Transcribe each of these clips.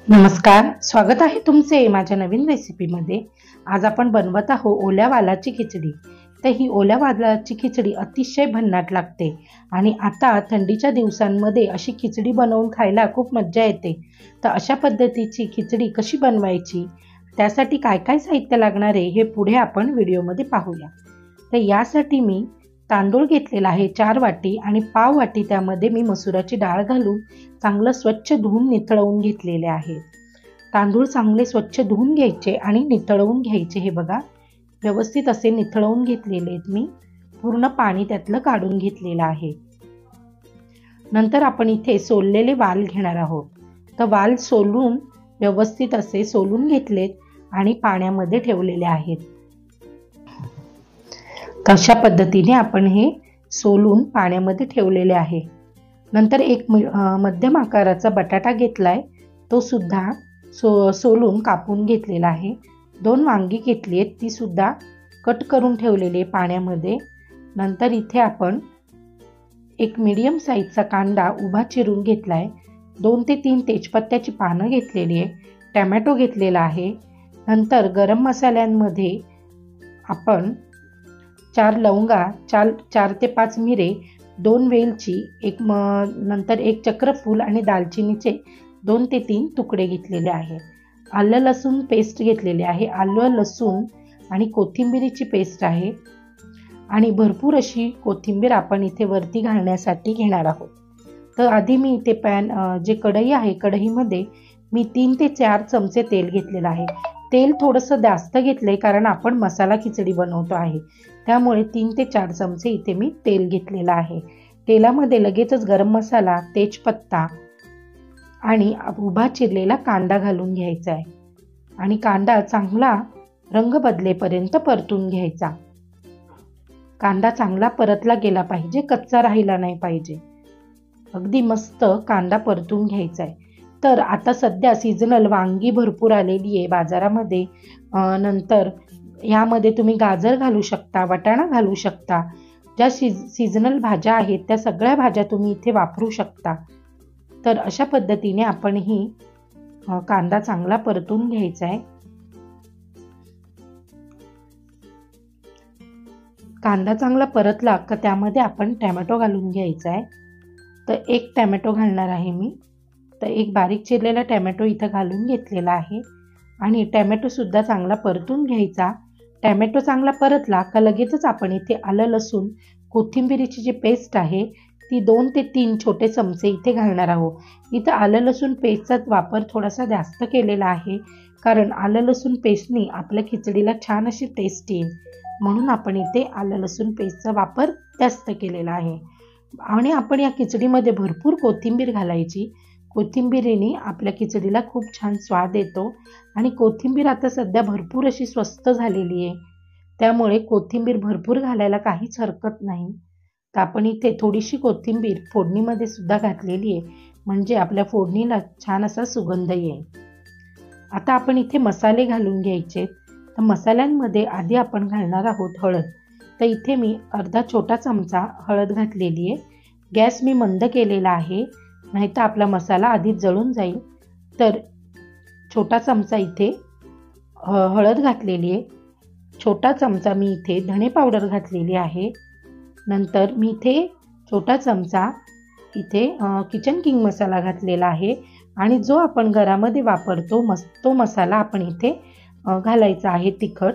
नमस्कार, स्वागत आहे तुमचे माझ्या नवीन रेसिपीमध्ये। आज आपण बनवत आहोत ओल्या वालाची खिचडी। तर ही ओल्या वालाची खिचडी अतिशय भन्नाट लागते आणि आता थंडीच्या दिवसांमध्ये अशी खिचडी बनवून खायला खूप मजा येते। तर अशा पद्धतीची खिचडी कशी बनवायची, त्यासाठी काय काय साहित्य लागणार आहे हे पुढे आपण व्हिडिओमध्ये पाहूया। तर यासाठी मी तांदूळ घेतलेला आहे 4 वाटी आणि पाव वाटी त्यामध्ये मी मसुराची डाळ घालून चांगलं स्वच्छ धुवून निथळवून घेतलेले आहे। तांदूळ चांगले स्वच्छ धुवून घ्यायचे आणि निथळवून घ्यायचे। हे बघा, व्यवस्थित असे निथळवून घेतलेले आहेत मी, पूर्ण पाणी त्यातलं काढून घेतलेलं आहे। नंतर आपण इथे सोललेले वाल घेणार आहोत। तर वाल सोलून व्यवस्थित असे सोलून घेतलेत आणि पाण्यामध्ये ठेवलेले आहेत। अशा पद्धतीने आपण हे सोलून पाण्यामध्ये ठेवलेले आहे। नंतर एक मध्यम आकाराचा बटाटा घेतलाय, तो सुद्धा सोलून कापून घेतलेला आहे। 2 वांगी घेतली आहेत, ती सुद्धा कट करून ठेवलेली आहे पाण्यामध्ये। नंतर इथे आपण एक मीडियम साईजचा कांदा उभा चिरून घेतलाय, 2 ते 3 तेजपत्त्याची पानं घेतलेली आहे, टोमॅटो घेतलेला आहे। नंतर गरम मसाल्यांमध्ये आपण 4 लवंगा, 4 ते 5 मिरे, 2 वेलची, नंतर 1 चक्रफूल आणि दालचिनीचे 2 ते 3 तुकडे घेतलेले आहे। आलं लसूण पेस्ट घेतलेली आहे, आलं लसूण आणि कोथिंबीरीची पेस्ट आहे आणि भरपूर अशी कोथिंबीर आपण इथे वरती घालण्यासाठी घेणार आहोत। तर आधी मी इथे जे कढई आहे, कढईमध्ये मी 3 ते 4 चमचे तेल घेतलेलं आहे। तेल थोडंसं जास्त घेतलंय कारण आपण मसाला खिचडी बनवतो आहे, त्यामुळे 3 ते 4 चमचे इथे मी तेल घेतलेलं आहे। तेलामध्ये लगेचच गरम मसाला, तेजपत्ता आणि उभा चिरलेला कांदा घालून घ्यायचा आहे आणि कांदा चांगला रंग बदलेपर्यंत परतून घ्यायचा। कांदा चांगला परतला गेला पाहिजे, कच्चा राहिला नाही पाहिजे। अगदी मस्त कांदा परतून घ्यायचा आहे। तर आता सध्या सीजनल वांगी भरपूर आलेली आहे बाजारामध्ये। नंतर यामध्ये तुम्ही गाजर घालू शकता, वाटाणा घालू शकता। ज्या सीजनल भाज्या आहेत त्या सगळ्या भाज्या तुम्ही इथे वापरू शकता। तर अशा पद्धतीने आपण ही कांदा चांगला परतून घ्यायचा आहे। कांदा चांगला परतला का त्यामध्ये आपण टोमॅटो घालून घ्यायचा आहे। तर 1 टोमॅटो घालणार आहे मी। तर एक बारीक चिरलेला टोमॅटो इथं घालून घेतलेला आहे आणि टोमॅटो सुद्धा चांगला परतून घ्यायचा। टोमॅटो चांगला परतला का लगेचच आपण इथे आलं लसूण कोथिंबीरीची जी पेस्ट आहे ती 2 ते 3 छोटे चमचे इथे घालणार आहोत। इथं आलं लसूण पेस्टचा वापर थोडासा जास्त केलेला आहे, कारण आलं लसूण पेस्टनी आपल्या खिचडीला छान अशी टेस्ट येईल, म्हणून आपण इथे आलं लसूण पेस्टचा वापर जास्त केलेला आहे। आणि आपण या खिचडीमध्ये भरपूर कोथिंबीर घालायची। कोथिंबीरीने आपल्या खिचडीला खूप छान स्वाद येतो आणि कोथिंबीर आता सध्या भरपूर अशी स्वस्त झालेली आहे, त्यामुळे कोथिंबीर भरपूर घालायला काहीच हरकत नाही। तर आपण इथे थोडीशी कोथिंबीर फोडणीमध्ये सुद्धा घातलेली आहे, म्हणजे आपल्या फोडणीला छान असा सुगंध येईल। आता आपण इथे मसाले घालून घ्यायचे। तर मसाल्यांमध्ये आधी आपण घालणार आहोत हळद। तर इथे मी अर्धा छोटा चमचा हळद घातलेली आहे। गॅस मी मंद केलेला आहे, नाहीतर आपला मसाला आधीच जळून जाईल। तर छोटा चमचा इथे हळद घातलेली आहे। छोटा चमचा मी इथे धणे पावडर घातलेली आहे। नंतर मी इथे छोटा चमचा इथे किचन किंग मसाला घातलेला आहे आणि जो आपण घरामध्ये वापरतो तो मसाला आपण इथे घालायचा आहे। तिखट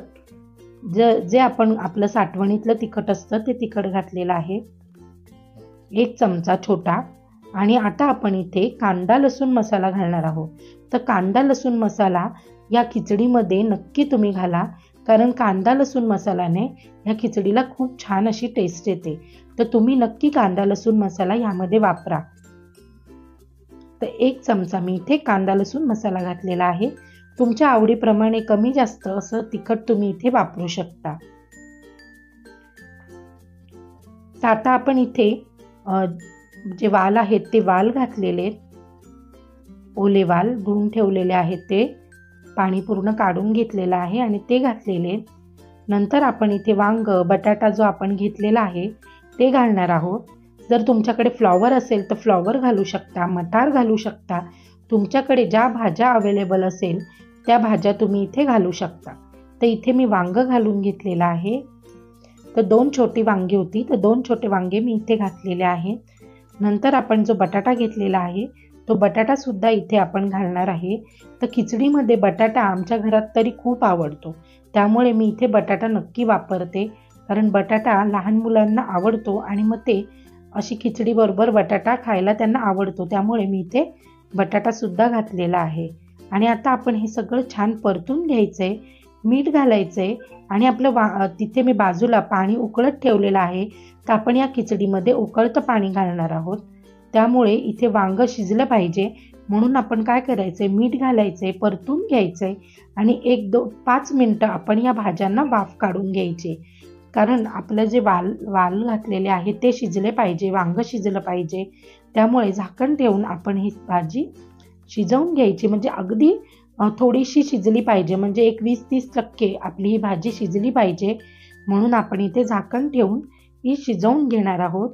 जे आपण आपलं साठवणीतलं तिखट असतं ते तिखट घातलेलं आहे, 1 चमचा छोटा। आणि आता आपण इथे कांदा लसूण मसाला घालणार आहोत। तर कांदा लसूण मसाला या खिचडीमध्ये नक्की तुम्ही घाला, कारण कांदा लसूण मसाल्याने या खिचडीला खूप छान अशी टेस्ट येते। तर तुम्ही नक्की कांदा लसूण मसाला यामध्ये वापरा। तर 1 चमचा मी इथे कांदा लसूण मसाला घातलेला आहे। तुमच्या आवडीप्रमाणे कमी जास्त असं तिखट तुम्ही इथे वापरू शकता। तर आता आपण इथे जे वाल आहेत ते वाल घातलेले, ओले वाल धुवून ठेवलेले आहेत, ते पाणी पूर्ण काढून घेतलेलं आहे आणि ते घातलेले। नंतर आपण इथे वांग, बटाटा जो आपण घेतलेला आहे ते घालणार आहोत। जर तुमच्याकडे फ्लॉवर असेल तर फ्लॉवर घालू शकता, मटार घालू शकता, तुमच्याकडे ज्या भाज्या अवेलेबल असेल त्या भाज्या तुम्ही इथे घालू शकता. तर इथे मी वांगं घालून घेतलेलं आहे. तर 2 छोटी वांगी होती, तर 2 छोटे वांगे मी इथे घातलेले आहे. नंतर आपण जो बटाटा घेतलेला आहे तो बटाटा सुद्धा इथे आपण घालणार आहे. तर खिचडीमध्ये बटाटा आमच्या घरात तरी खूप आवडतो, त्यामुळे मी इथे बटाटा नक्की वापरते. कारण बटाटा लहान मुलांना आवडतो आणि मग ते अशी खिचडीबरोबर बटाटा खायला त्यांना आवडतो, त्यामुळे मी इथे बटाटा सुद्धा घातलेला आहे. आणि आता आपण हे सगळं छान परतून घ्यायचं आहे. मीठ घालायचं आहे आणि आपलं तिथे मी बाजूला पाणी उकळत ठेवलेलं आहे. तर आपण या खिचडीमध्ये उकळतं पाणी घालणार आहोत. त्यामुळे इथे वांगं शिजलं पाहिजे म्हणून आपण काय करायचं आहे, मीठ घालायचं आहे, परतून घ्यायचं आहे आणि 1-5 मिनटं आपण या भाज्यांना वाफ काढून घ्यायची. कारण आपलं जे वाल घातलेले आहे ते शिजले पाहिजे, वांगं शिजलं पाहिजे. त्यामुळे झाकण ठेवून आपण ही भाजी शिजवून घ्यायची. म्हणजे अगदी थोडीशी शिजली पाहिजे, म्हणजे एक 20-30% आपली ही भाजी शिजली पाहिजे. म्हणून आपण इथे झाकण ठेवून ही शिजवून घेणार आहोत.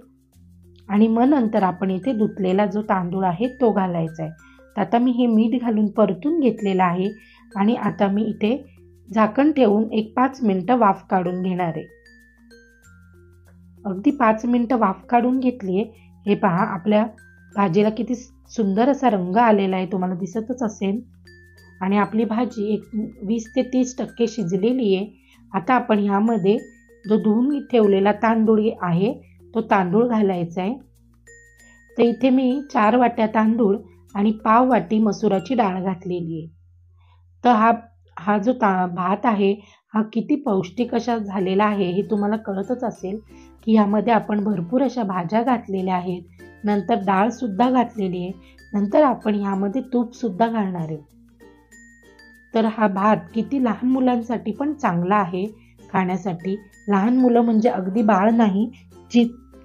आणि मग नंतर आपण इथे धुतलेला जो तांदूळ आहे तो घालायचा आहे. तर आता मी हे मीठ घालून परतून घेतलेलं आहे आणि आता मी इथे झाकण ठेवून 5 मिनटं वाफ काढून घेणार आहे. अगदी 5 मिनटं वाफ काढून घेतली आहे. हे पहा, आपल्या भाजीला किती सुंदर असा रंग आलेला आहे, तुम्हाला दिसतच असेल. आणि आपली भाजी 20-30% शिजलेली आहे. आता आपण ह्यामध्ये जो धुवून ठेवलेला तांदूळ आहे तो तांदूळ घालायचा आहे. तर इथे मी 4 वाट्या तांदूळ आणि पाव वाटी मसुराची डाळ घातलेली आहे. तर हा जो भात आहे हा किती पौष्टिक असा झालेला आहे हे तुम्हाला कळतच असेल की ह्यामध्ये आपण भरपूर अशा भाज्या घातलेल्या आहेत. नंतर डाळसुद्धा घातलेली आहे. नंतर आपण ह्यामध्ये तूपसुद्धा घालणार आहे. तर हा भात किती लहान मुलांसाठी पण चांगला आहे खाण्यासाठी. लहान मुलं म्हणजे अगदी बाळ नाही, जी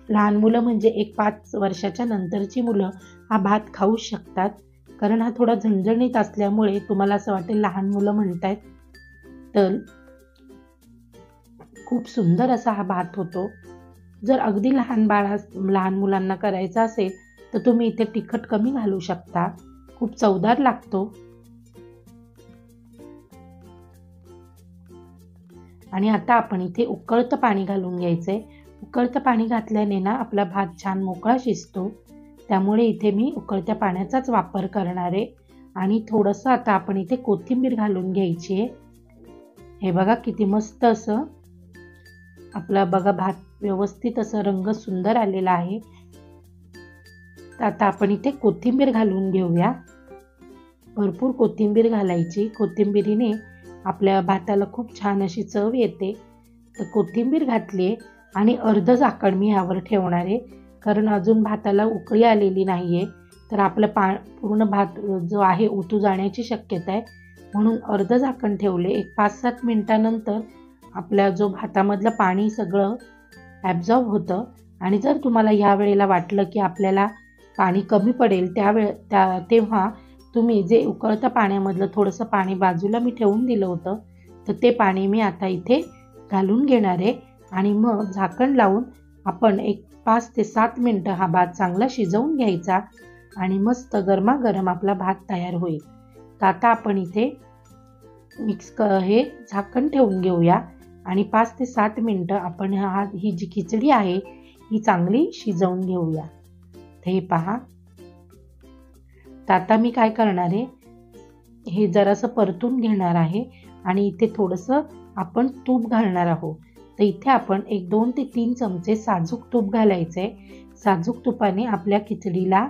लहान मुलं म्हणजे 5 वर्षाच्या नंतरची मुलं हा भात खाऊ शकतात. कारण हा थोडा झणझणीत असल्यामुळे तुम्हाला असं वाटेल लहान मुलं म्हणतायत. तर खूप सुंदर असा हा भात होतो. जर अगदी लहान मुलांना करायचा असेल तर तुम्ही इथे तिखट कमी घालू शकता. खूप चवदार लागतो. आणि आता आपण इथे उकळतं पाणी घालून घ्यायचं आहे. उकळतं पाणी घातल्याने ना आपला भात छान मोकळा शिजतो. त्यामुळे इथे मी उकळत्या पाण्याचाच वापर करणार आहे. आणि थोडंसं आता आपण इथे कोथिंबीर घालून घ्यायची आहे. हे बघा किती मस्त असं आपला बघा भात व्यवस्थित असं रंग सुंदर आलेला आहे. तर आता आपण इथे कोथिंबीर घालून घेऊया. भरपूर कोथिंबीर घालायची. कोथिंबीरीने आपल्या भाताला खूप छान अशी चव येते. तर कोथिंबीर घातली आहे आणि अर्ध झाकण मी यावर ठेवणार आहे. कारण अजून भाताला उकळी आलेली नाही आहे. तर आपलं पूर्ण भात जो आहे उतू जाण्याची शक्यता आहे. म्हणून अर्ध झाकण ठेवले. 5-7 मिनटानंतर आपल्या जो भातामधलं पाणी सगळं ॲब्झॉर्ब होतं. आणि जर तुम्हाला ह्या वेळेला वाटलं की आपल्याला पाणी कमी पडेल तेव्हा तुम्ही जे उकळत्या पाण्यामधलं थोडंसं पाणी बाजूला मी ठेवून दिलं होतं, तर ते पाणी मी आता इथे घालून घेणार आहे. आणि मग झाकण लावून आपण 5 ते 7 मिनटं हा भात चांगला शिजवून घ्यायचा आणि मस्त गरमागरम आपला भात तयार होईल. तर आता आपण इथे हे झाकण ठेवून घेऊया आणि 5 ते 7 मिनटं आपण ही जी खिचडी आहे ही चांगली शिजवून घेऊया. तर हे पहा, तर आता मी काय करणार आहे, हे जरासं परतून घेणार आहे आणि इथे थोडंसं आपण तूप घालणार आहोत. तर इथे आपण 2 ते 3 चमचे साजूक तूप घालायचं आहे. साजूक तुपाने आपल्या खिचडीला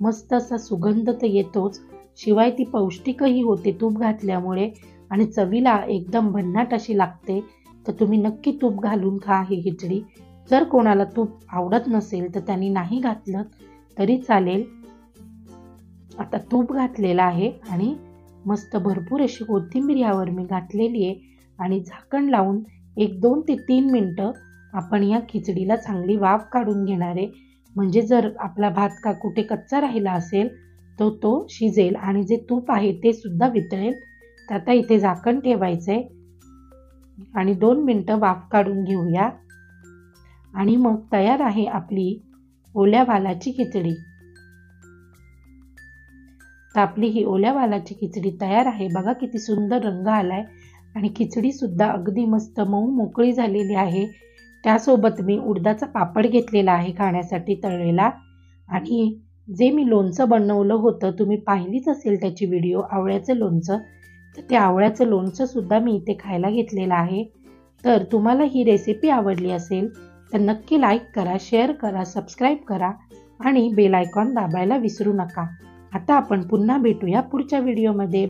मस्त असा सुगंध तर येतोच, शिवाय ती पौष्टिकही होते तूप घातल्यामुळे आणि चवीला एकदम भन्नाट अशी लागते. तर तुम्ही नक्की तूप घालून खा ही खिचडी. जर कोणाला तूप आवडत नसेल तर त्यांनी नाही घातलं तरी चालेल. आता तूप घातलेलं आहे आणि मस्त भरपूर अशी कोथिंबीर यावर मी घातलेली आहे आणि झाकण लावून 2 ते 3 मिनटं आपण या खिचडीला चांगली वाफ काढून घेणार आहे. म्हणजे जर आपला भात का कुठे कच्चा राहिला असेल तर तो शिजेल आणि जे तूप आहे ते सुद्धा वितळेल. तर आता इथे झाकण ठेवायचं आहे आणि 2 मिनटं वाफ काढून घेऊया. आणि मग तयार आहे आपली ओल्या वालाची खिचडी. तर आपली ही ओल्या वालाची खिचडी तयार आहे. बघा किती सुंदर रंग आलाय आणि खिचडीसुद्धा अगदी मस्त मऊ मोकळी झालेली आहे. त्यासोबत मी उडदाचा पापड घेतलेला आहे खाण्यासाठी तळलेला. आणि जे मी लोणचं बनवलं होतं, तुम्ही पाहिलीच असेल त्याची व्हिडिओ, आवळ्याचं लोणचं. तर ते आवळ्याचं लोणचंसुद्धा मी इथे खायला घेतलेलं आहे. तर तुम्हाला ही रेसिपी आवडली असेल तर नक्की लाईक करा, शेअर करा, सबस्क्राईब करा आणि बेल आयकॉन दाबायला विसरू नका. आता आपण पुन्हा भेटूया पुढच्या व्हिडिओमध्ये.